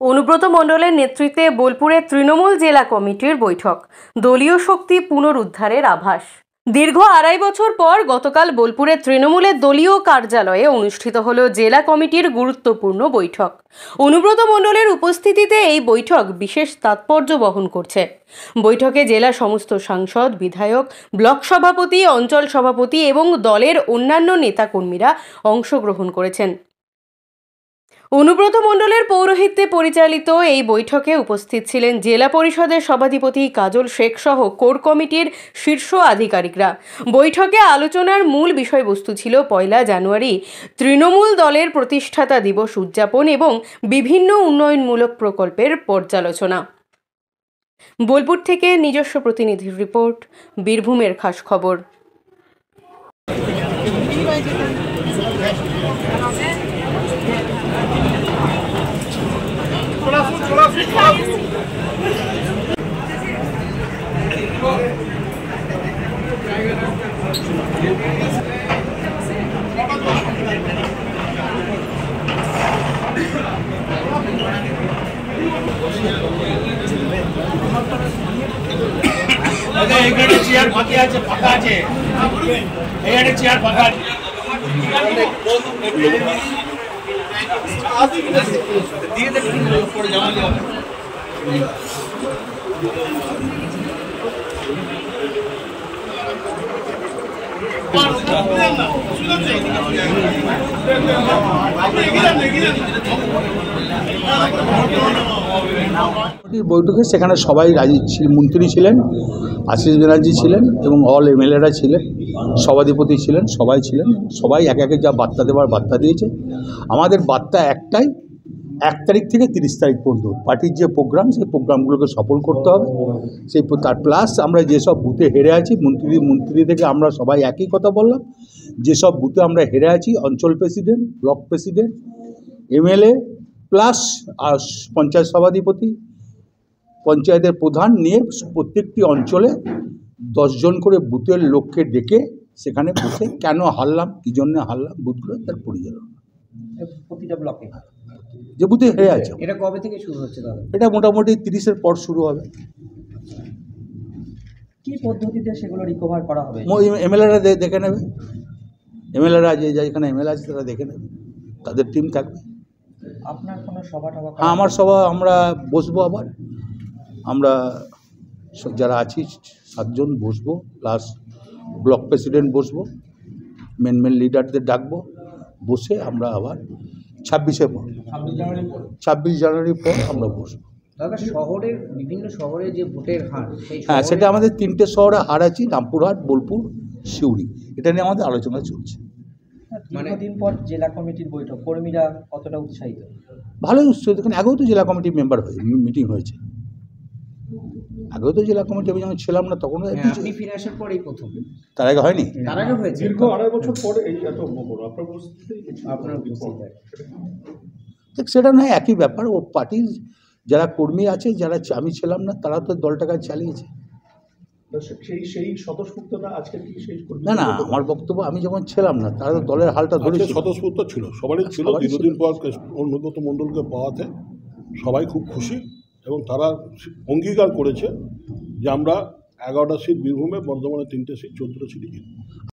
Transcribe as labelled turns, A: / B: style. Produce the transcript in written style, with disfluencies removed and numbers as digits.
A: অনুব্রত মণ্ডলের নেতৃত্বে বোলপুরে তৃণমূল জেলা কমিটির বৈঠক, দলীয় শক্তি পুনরুদ্ধারের আভাস। দীর্ঘ ২.৫ বছর পর গতকাল বোলপুরে তৃণমূলের দলীয় কার্যালয়ে অনুষ্ঠিত হল জেলা কমিটির গুরুত্বপূর্ণ বৈঠক। অনুব্রত মণ্ডলের উপস্থিতিতে এই বৈঠক বিশেষ তাৎপর্য বহন করছে। বৈঠকে জেলা সমস্ত সাংসদ, বিধায়ক, ব্লক সভাপতি, অঞ্চল সভাপতি এবং দলের অন্যান্য নেতাকর্মীরা অংশগ্রহণ করেছেন। অনুব্রত মণ্ডলের পৌরোহিত্যে পরিচালিত এই বৈঠকে উপস্থিত ছিলেন জেলা পরিষদের সভাধিপতি কাজল শেখ সহ কোর কমিটির শীর্ষ আধিকারিকরা। বৈঠকে আলোচনার মূল বিষয়বস্তু ছিল ১ জানুয়ারি তৃণমূল দলের প্রতিষ্ঠাতা দিবস উদযাপন এবং বিভিন্ন উন্নয়নমূলক প্রকল্পের পর্যালোচনা। বোলপুর থেকে নিজস্ব প্রতিনিধির রিপোর্ট, বীরভূমের খাস খবর।
B: এখানে চেয়ার ফাঁকা আছে, ফাঁকা আছে, এখানে চেয়ার ফাঁকা আছে।
C: বৈঠকে সেখানে সবাই রাজি, মন্ত্রী ছিলেন, আশিস ব্যানার্জি ছিলেন এবং অল এমএলএরা ছিলেন, সভাধিপতি ছিলেন, সবাই ছিলেন। সবাই একে একে যা বার্তা দেওয়ার বার্তা দিয়েছে। আমাদের বার্তা একটাই, ১ তারিখ থেকে ৩০ তারিখ পর্যন্ত পার্টির যে প্রোগ্রাম, সেই প্রোগ্রামগুলোকে সফল করতে হবে। সেই তার প্লাস আমরা যেসব বুথে হেরে আছি, মন্ত্রী থেকে আমরা সবাই একই কথা বললাম, যেসব বুথে আমরা হেরে আছি, অঞ্চল president, block president, MLA plus আর পঞ্চায়েত সভাধিপতি, পঞ্চায়েতের প্রধান নিয়ে প্রত্যেকটি অঞ্চলে 10 জন করে বুথের লোককে ডেকে সেখানে বসে কেন হারলাম, কী জন্য হারলাম, বুথগুলো তার পরিচালনা
D: প্রতিটা ব্লকে
C: যে বুথে হেরে আছে।
D: এটা কবে থেকে শুরু হচ্ছে দাদা?
C: এটা মোটামুটি 30-এর পর শুরু হবে।
D: কি পদ্ধতিতে সেগুলো রিকভার করা হবে?
C: এমএলএরা দেখে নেবে, এমএলএরা যেখানে এমএলএ আছে তারা দেখে নেবে, তাদের টিম থাকবে।
D: আপনার কোনো সভা টভা?
C: হ্যাঁ, আমার সভা আমরা বসবো, আবার আমরা যারা আছি 7 জন বসবো, প্লাস ব্লক প্রেসিডেন্ট বসবো, মেন লিডারদের ডাকবো, বসে আমরা আবার 26 জানুয়ারির পর আমরা বসবো।
D: দাদা, শহরের বিভিন্ন শহরে যে ভোটের হার,
C: হ্যাঁ, সেটা আমাদের 3টে শহরে হার আছে, রামপুরহাট, বোলপুর, সিউড়ি। এটা নিয়ে আমাদের আলোচনা চলছে।
D: মানে দিন পর জেলা কমিটির বৈঠক, কর্মীরা কতটা উৎসাহিত?
C: ভালোই উৎসাহিত, কারণ আগেও তো জেলা কমিটির মেম্বার মিটিং হয়েছে, আগেও তো জেলা কমিটি যখন ছিলাম না তখন
D: আপনি ফিরে আসার পরেই প্রথম,
C: তার আগে হয়নি,
D: তার আগে হয়েছে।
E: দীর্ঘ ২.৫ বছর পরে এই এত
D: আপনার
C: সেটা নয়, একই ব্যাপার। ও পার্টির যারা কর্মী আছে, যারা আমি ছিলাম না, তারা তো দলটাকে চালিয়েছে।
E: সেই স্বতঃস্ফূর্ততা আজকে কি সেই
C: না, আমার বক্তব্য, আমি যখন ছিলাম না তারা তো দলের হালটা ধরেছে।
E: স্বতঃস্ফূর্ত ছিল, সবারই ছিল। দীর্ঘদিন পর অনুব্রত মণ্ডলকে পাওয়াতে সবাই খুব খুশি এবং তারা অঙ্গীকার করেছে যে আমরা 11টা সিট বীরভূমে, বর্ধমানে 3টে সিট, 14টা সিটই জিতব।